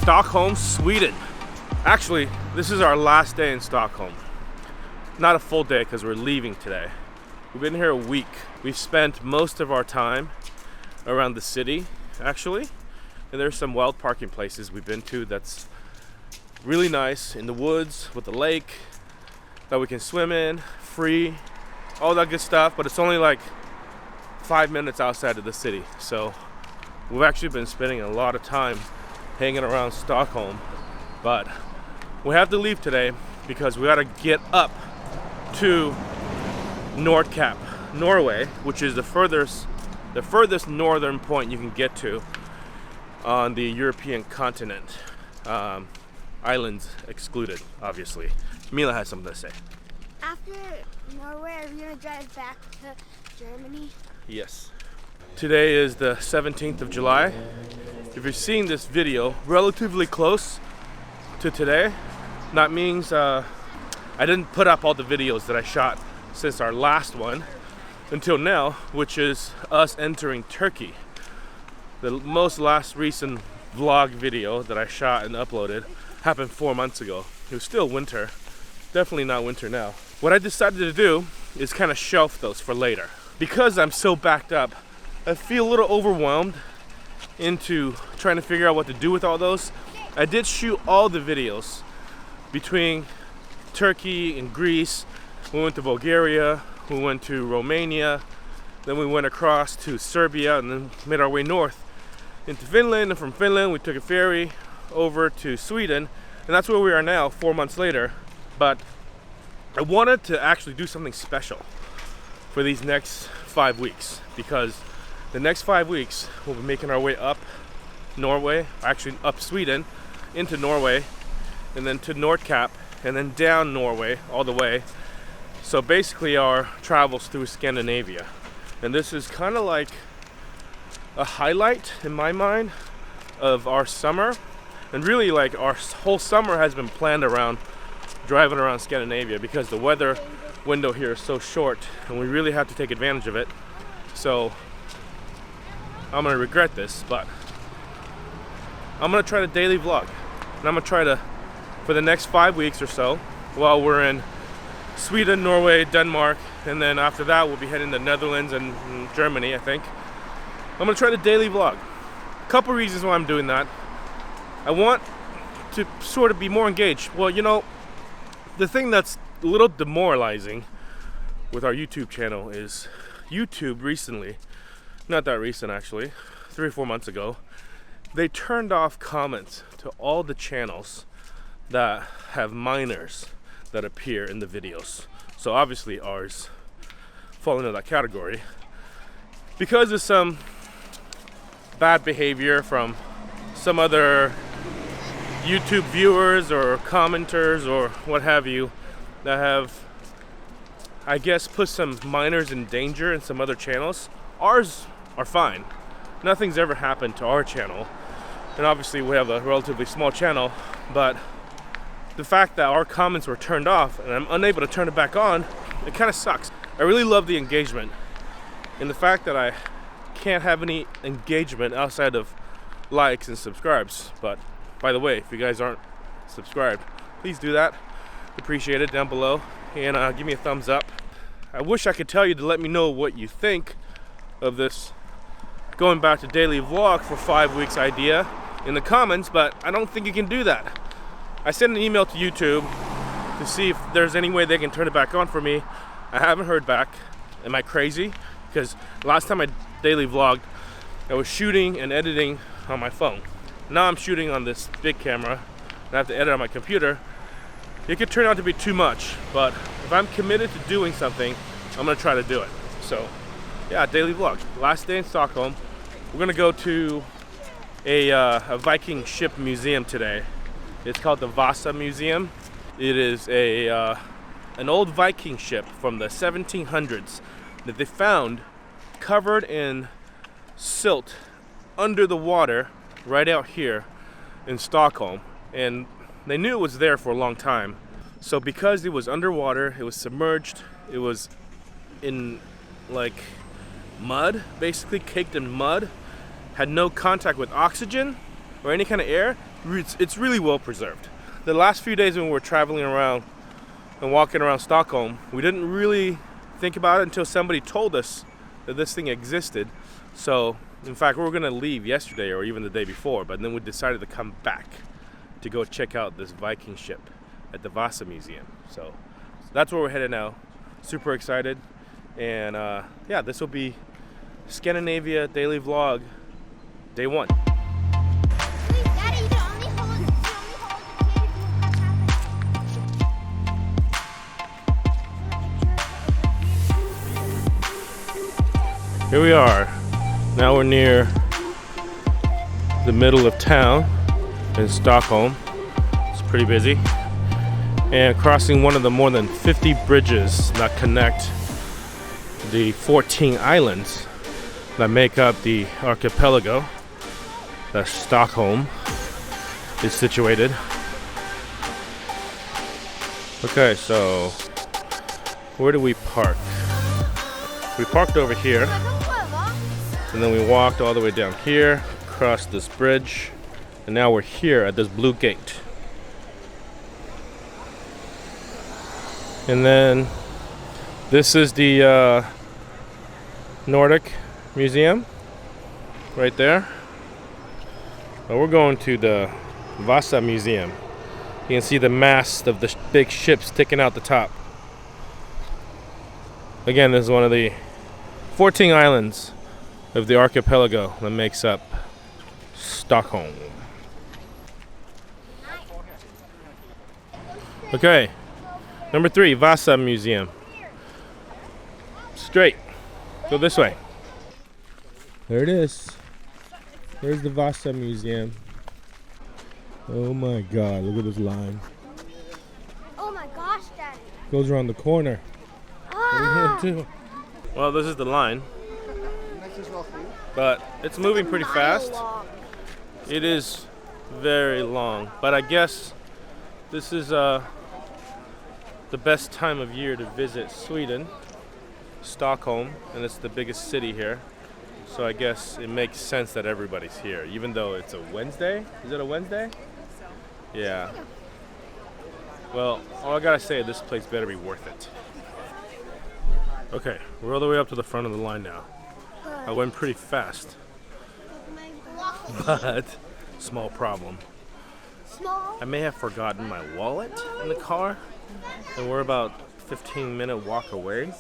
Stockholm, Sweden. Actually, this is our last day in Stockholm. Not a full day because we're leaving today. We've been here a week. We've spent most of our time around the city, actually. And there's some wild parking places we've been to that's really nice, in the woods with the lake that we can swim in, free, all that good stuff. But it's only like 5 minutes outside of the city. So we've actually been spending a lot of time hanging around Stockholm. But we have to leave today because we gotta get up to Nordkapp, Norway, which is the furthest northern point you can get to on the European continent. Islands excluded, obviously. Mila has something to say. After Norway, are we gonna drive back to Germany? Yes. Today is the 17th of July. If you're seeing this video relatively close to today, that means I didn't put up all the videos that I shot since our last one until now, which is us entering Turkey. The most recent vlog video that I shot and uploaded happened 4 months ago. It was still winter, definitely not winter now. What I decided to do is kind of shelf those for later. Because I'm so backed up, I feel a little overwhelmed into trying to figure out what to do with all those. I did shoot all the videos between Turkey and Greece. We went to Bulgaria, we went to Romania, then we went across to Serbia and then made our way north into Finland, and from Finland we took a ferry over to Sweden, and that's where we are now 4 months later. But I wanted to actually do something special for these next 5 weeks, because the next 5 weeks we'll be making our way up Norway, actually up Sweden, into Norway, and then to Nordkapp, and then down Norway all the way. So basically our travels through Scandinavia. And this is kind of like a highlight in my mind of our summer. And really, like, our whole summer has been planned around driving around Scandinavia because the weather window here is so short and we really have to take advantage of it. So I'm gonna regret this, but I'm gonna try to daily vlog. And I'm gonna try to, for the next 5 weeks or so, while we're in Sweden, Norway, Denmark, and then after that we'll be heading to Netherlands and Germany, I think. I'm gonna try to daily vlog. A couple reasons why I'm doing that. I want to sort of be more engaged. Well, you know, the thing that's a little demoralizing with our YouTube channel is YouTube recently, not that recent actually, 3 or 4 months ago, they turned off comments to all the channels that have minors that appear in the videos. So obviously ours fall into that category because of some bad behavior from some other YouTube viewers or commenters or what have you that have, I guess, put some minors in danger in some other channels. Ours are fine. Nothing's ever happened to our channel. And obviously we have a relatively small channel, but the fact that our comments were turned off and I'm unable to turn it back on, it kind of sucks. I really love the engagement, and the fact that I can't have any engagement outside of likes and subscribes. But by the way, if you guys aren't subscribed, please do that. Appreciate it down below, and give me a thumbs up. I wish I could tell you to let me know what you think of this going back to daily vlog for 5 weeks idea in the comments, but I don't think you can do that. I sent an email to YouTube to see if there's any way they can turn it back on for me. I haven't heard back. Am I crazy? Because last time I daily vlogged, I was shooting and editing on my phone. Now I'm shooting on this big camera and I have to edit on my computer. It could turn out to be too much, but if I'm committed to doing something, I'm gonna try to do it. So yeah, daily vlog. Last day in Stockholm. We're gonna go to a Viking ship museum today. It's called the Vasa Museum. It is an old Viking ship from the 1700s that they found covered in silt under the water right out here in Stockholm, and they knew it was there for a long time. So because it was underwater, it was submerged, it was in like mud, basically caked in mud, had no contact with oxygen or any kind of air, it's really well preserved. The last few days when we were traveling around and walking around Stockholm, we didn't really think about it until somebody told us that this thing existed. So, in fact, we were gonna leave yesterday or even the day before, but then we decided to come back to go check out this Viking ship at the Vasa Museum. So that's where we're headed now. Super excited. And yeah, this will be Scandinavia daily vlog, day 1. Here we are. Now we're near the middle of town in Stockholm. It's pretty busy. And crossing one of the more than 50 bridges that connect the 14 islands that make up the archipelago that Stockholm is situated. Okay, so where do we park? We parked over here, and then we walked all the way down here, across this bridge, and now we're here at this blue gate. And then this is the Nordic Museum right there. Now we're going to the Vasa Museum. You can see the mast of the big ship sticking out the top. Again, this is one of the 14 islands of the archipelago that makes up Stockholm. Okay, number 3, Vasa Museum. Straight. Go this way. There it is. There's the Vasa Museum. Oh my God, look at this line. Oh my gosh, Daddy. Goes around the corner. Ah. Too. Well, this is the line, but it's moving pretty fast. It is very long, but I guess this is the best time of year to visit Sweden, Stockholm, and it's the biggest city here. So I guess it makes sense that everybody's here, even though it's a Wednesday. Is it a Wednesday? Yeah. Well, all I gotta say, this place better be worth it. Okay, we're all the way up to the front of the line now. I went pretty fast, but small problem. I may have forgotten my wallet in the car, and we're about 15-minute walk away.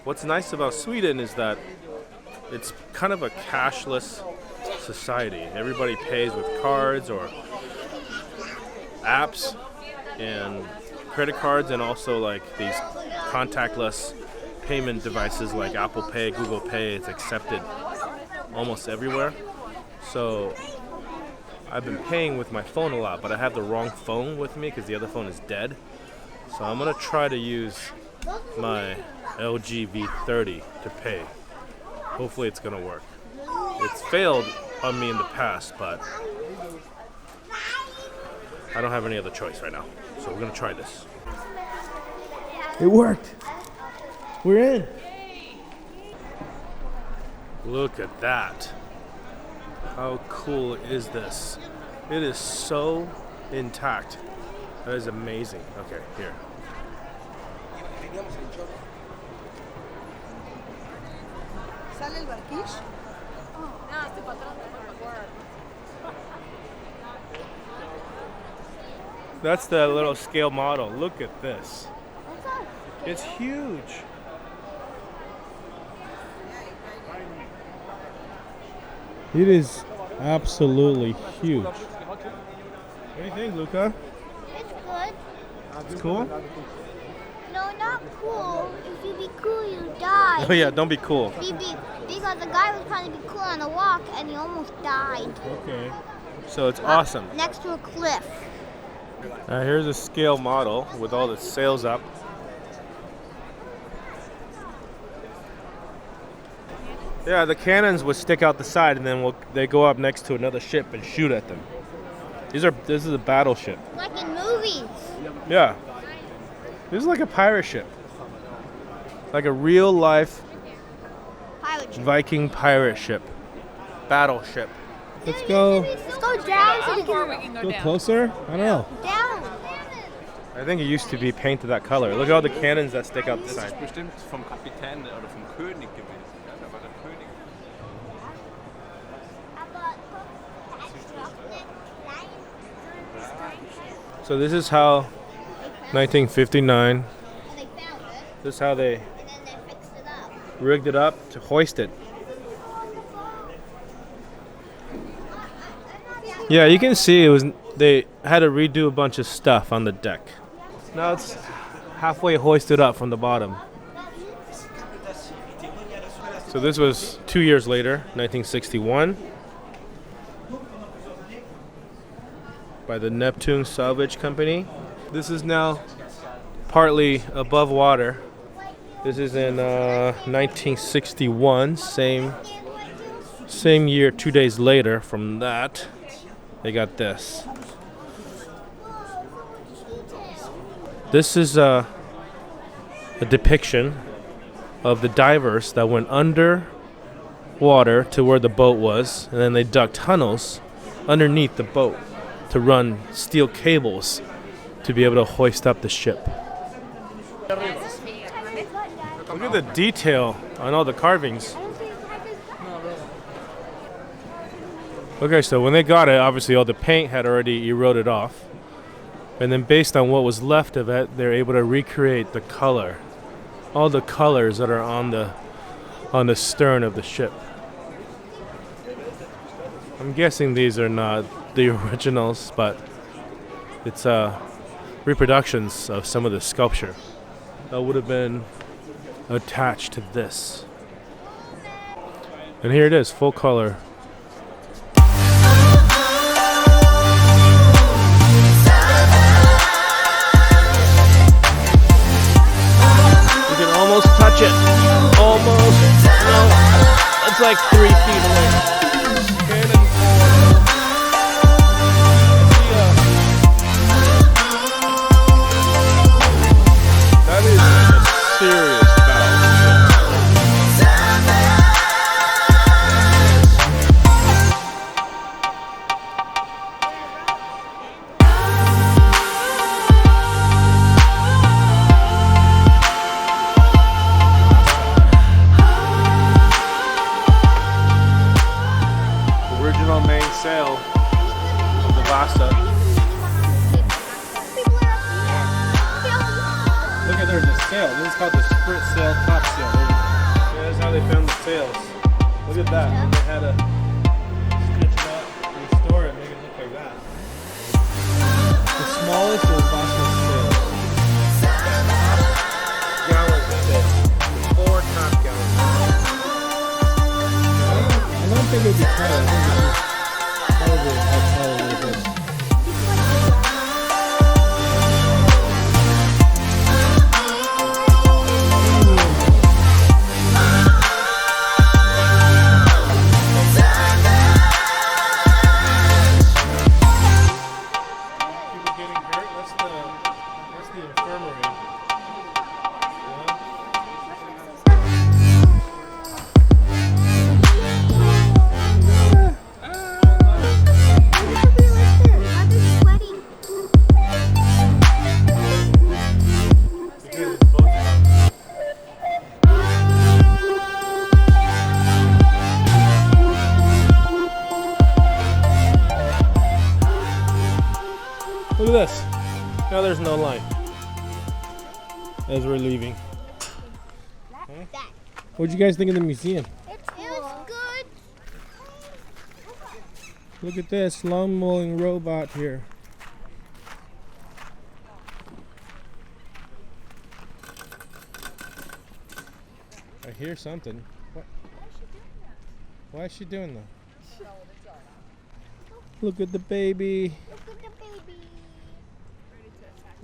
What's nice about Sweden is that it's kind of a cashless society. Everybody pays with cards or apps and credit cards, and also like these contactless payment devices like Apple Pay, Google Pay. It's accepted almost everywhere. So I've been paying with my phone a lot, but I have the wrong phone with me because the other phone is dead. So I'm gonna try to use my LG V30 to pay. Hopefully it's gonna work. It's failed on me in the past, but I don't have any other choice right now. So we're gonna try this. It worked. We're in. Look at that. How cool is this? It is so intact. That is amazing. Okay, here. ¿Sale el barquish? That's the little scale model. Look at this. It's huge. It is absolutely huge. What do you think, Luca? It's good. It's cool? No, not cool. If you be cool, you die. Oh yeah, don't be cool. Because the guy was trying to be cool on the walk and he almost died. Okay. So it's awesome. Next to a cliff. Here's a scale model with all the sails up. Yeah, the cannons would stick out the side, and then they go up next to another ship and shoot at them. This is a battleship. Like in movies. Yeah. This is like a pirate ship. Like a real life Pirate ship. Viking pirate ship. Battleship. Let's go. Let's go down so we can Go closer? I don't know. down. I think it used to be painted that color. Look at all the cannons that stick out the Das ist side. bestimmt vom Kapitän oder vom König gewesen. Ja, da war der König. So this is how 1959. This is how they rigged it up to hoist it. Yeah, you can see they had to redo a bunch of stuff on the deck. Now it's halfway hoisted up from the bottom. So this was 2 years later, 1961, by the Neptune Salvage Company. This is now partly above water. This is in 1961, same year, 2 days later from that, they got this. This is a depiction of the divers that went under water to where the boat was, and then they dug tunnels underneath the boat to run steel cables to be able to hoist up the ship. Look at the detail on all the carvings. Okay, so when they got it, obviously all the paint had already eroded off. And then based on what was left of it, they're able to recreate the color. All the colors that are on the stern of the ship. I'm guessing these are not the originals, but it's reproductions of some of the sculpture that would have been attached to this. And here it is, full color. You can almost touch it. Almost. No. It's like 3 feet away. That is a serious foul. Original main sail of the Vasa. Look at there's a sail. This is called the sprit sail top sail. Yeah, that's how they found the sails. Look at that. They had to stitch it up, restore it, make it look like that. The smallest of Vasa sails. Gallons of it. 4 top gallons. I don't think it would be tall. I think it would probably have tall a little bit. People getting hurt? That's the infirmary. Look at this. Now there's no line as we're leaving. What'd you guys think of the museum? It's good. Look at this lawn mowing robot here. I hear something. What? Why is she doing that? Look at the baby. Look at the baby.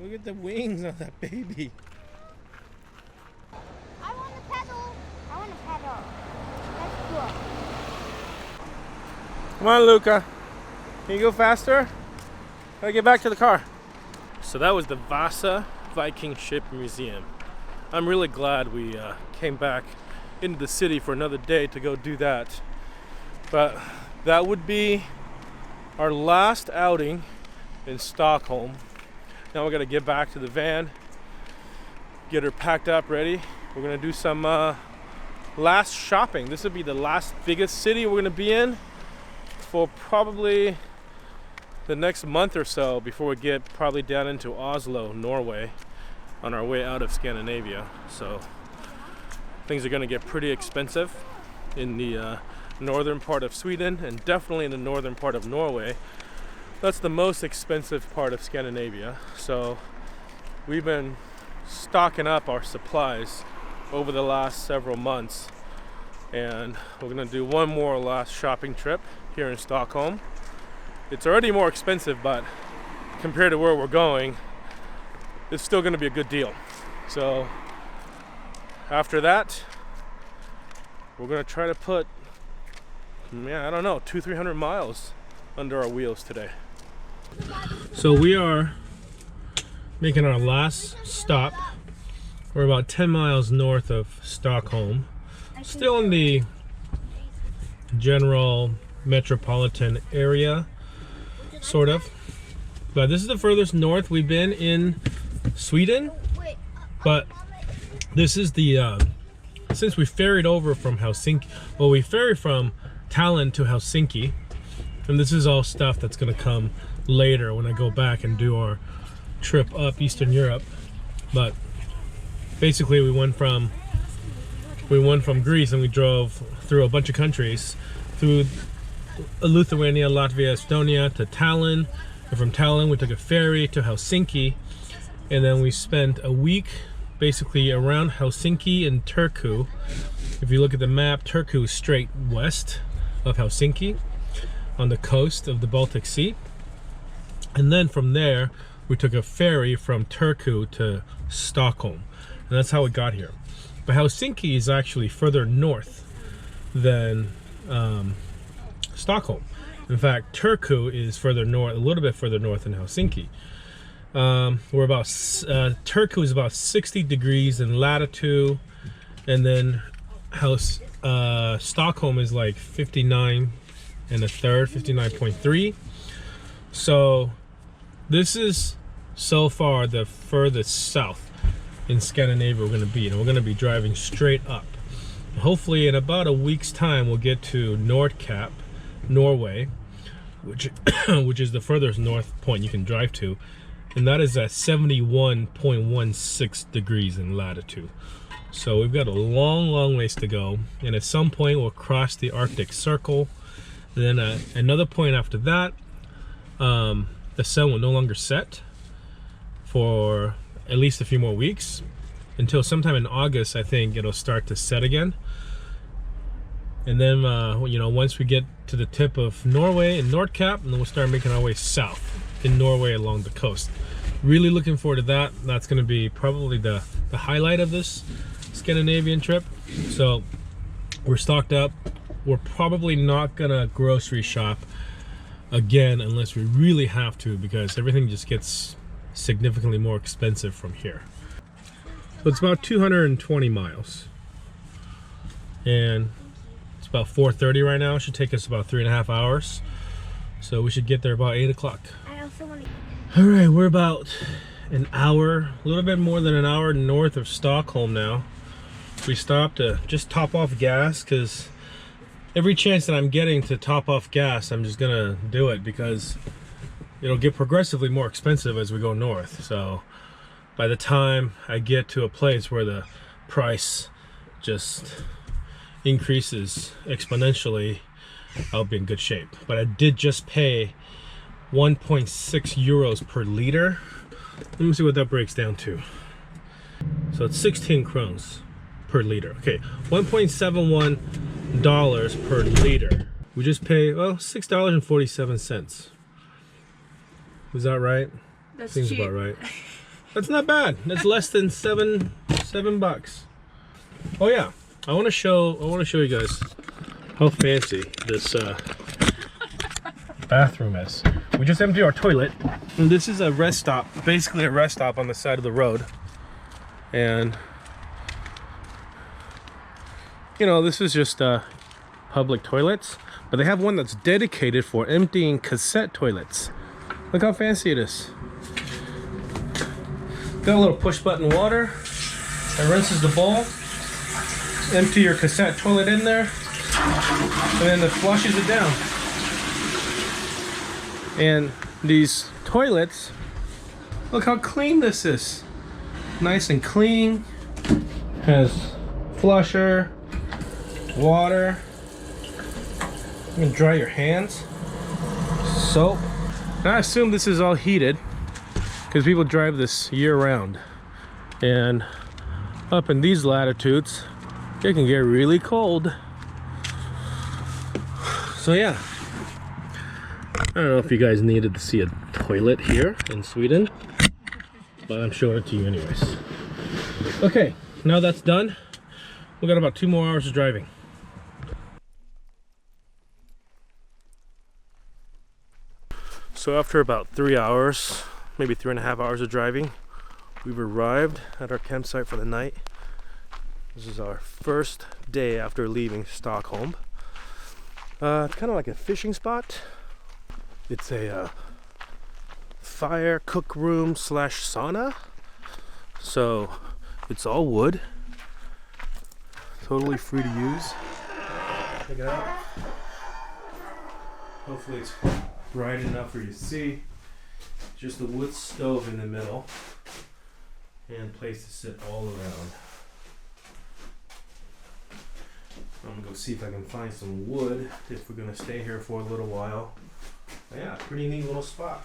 Look at the wings on that baby. I want to pedal. I want to pedal. Let's go. Come on, Luca. Can you go faster? Gotta get back to the car. So that was the Vasa Viking Ship Museum. I'm really glad we came back into the city for another day to go do that. But that would be our last outing in Stockholm. Now we're gonna get back to the van, get her packed up, ready. We're gonna do some last shopping. This would be the last biggest city we're gonna be in for probably the next month or so before we get probably down into Oslo, Norway, on our way out of Scandinavia. So things are gonna get pretty expensive in the northern part of Sweden, and definitely in the northern part of Norway. That's the most expensive part of Scandinavia. So we've been stocking up our supplies over the last several months, and we're gonna do one more last shopping trip here in Stockholm. It's already more expensive, but compared to where we're going, it's still gonna be a good deal. So after that, we're gonna try to put, I don't know, 200-300 miles under our wheels today. So we are making our last stop. We're about 10 miles north of Stockholm. Still in the general metropolitan area, sort of. But this is the furthest north we've been in Sweden. But this is the, since we ferried over from Helsinki, well, we ferried from Tallinn to Helsinki. And this is all stuff that's gonna come later when I go back and do our trip up Eastern Europe. But basically we went from Greece and we drove through a bunch of countries, through Lithuania, Latvia, Estonia to Tallinn, and from Tallinn we took a ferry to Helsinki, and then we spent a week basically around Helsinki and Turku. If you look at the map, Turku is straight west of Helsinki on the coast of the Baltic Sea. And then from there, we took a ferry from Turku to Stockholm. And that's how we got here. But Helsinki is actually further north than Stockholm. In fact, Turku is further north, a little bit further north than Helsinki. Turku is about 60 degrees in latitude, and then Stockholm is like 59 and a third, 59.3. So this is so far the furthest south in Scandinavia we're going to be, and we're going to be driving straight up. Hopefully in about a week's time we'll get to Nordkapp, Norway, which is the furthest north point you can drive to, and that is at 71.16 degrees in latitude. So we've got a long ways to go, and at some point we'll cross the Arctic Circle. And then another point after that, the sun will no longer set for at least a few more weeks, until sometime in August. I think it'll start to set again. And then once we get to the tip of Norway and Nordkapp, and then we'll start making our way south in Norway along the coast. Really looking forward to that. That's going to be probably the highlight of this Scandinavian trip. So we're stocked up. We're probably not gonna grocery shop again unless we really have to, because everything just gets significantly more expensive from here. So it's about 220 miles, and it's about 4:30 right now. It should take us about 3.5 hours, so we should get there about 8 o'clock. I also want to. All right, we're about an hour, a little bit more than an hour north of Stockholm now. We stopped to just top off gas, because every chance that I'm getting to top off gas, I'm just gonna do it, because it'll get progressively more expensive as we go north. So by the time I get to a place where the price just increases exponentially, I'll be in good shape. But I did just pay 1.6 euros per liter. Let me see what that breaks down to. So it's 16 krones per liter. Okay, $1.71 per liter. We just pay, well, $6.47. Was that right? That's Seems cheap. about right. That's not bad. That's less than seven bucks. Oh yeah, I want to show you guys how fancy this bathroom is. We just emptied our toilet, and this is a rest stop, basically a rest stop on the side of the road. And this is just public toilets, But they have one that's dedicated for emptying cassette toilets. Look how fancy it is. Got a little push button water that rinses the bowl. Empty your cassette toilet in there, and then it flushes it down. And these toilets, look how clean this is. Nice and clean. Has flusher, water. You can dry your hands. Soap. And I assume this is all heated because people drive this year round. And up in these latitudes, it can get really cold. So yeah, I don't know if you guys needed to see a toilet here in Sweden, but I'm showing it to you anyways. Okay, now that's done. We got about 2 more hours of driving. So after about 3 hours, maybe 3.5 hours of driving, we've arrived at our campsite for the night. This is our first day after leaving Stockholm. It's kind of like a fishing spot. It's a fire cook room slash sauna. So it's all wood. Totally free to use. Check it out. Hopefully it's bright enough for you to see. Just a wood stove in the middle and place to sit all around. I'm gonna go see if I can find some wood if we're gonna stay here for a little while. But yeah, pretty neat little spot.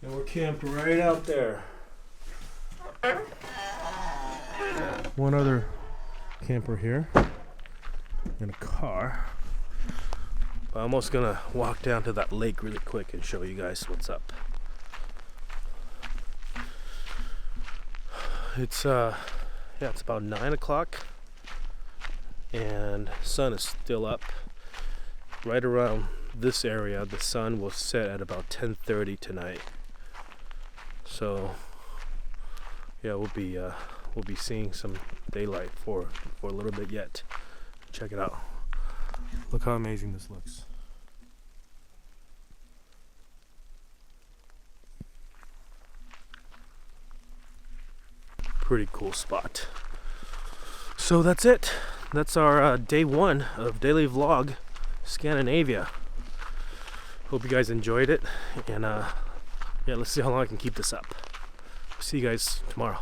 And we're camped right out there. One other camper here in a car. But I'm almost gonna walk down to that lake really quick and show you guys what's up. It's it's about 9 o'clock. And sun is still up. Right around this area, the sun will set at about 10:30 tonight. So yeah, we'll be seeing some daylight for a little bit yet. Check it out. Look how amazing this looks. Pretty cool spot. So that's it. That's our day 1 of daily vlog Scandinavia. Hope you guys enjoyed it, and yeah, let's see how long I can keep this up. See you guys tomorrow.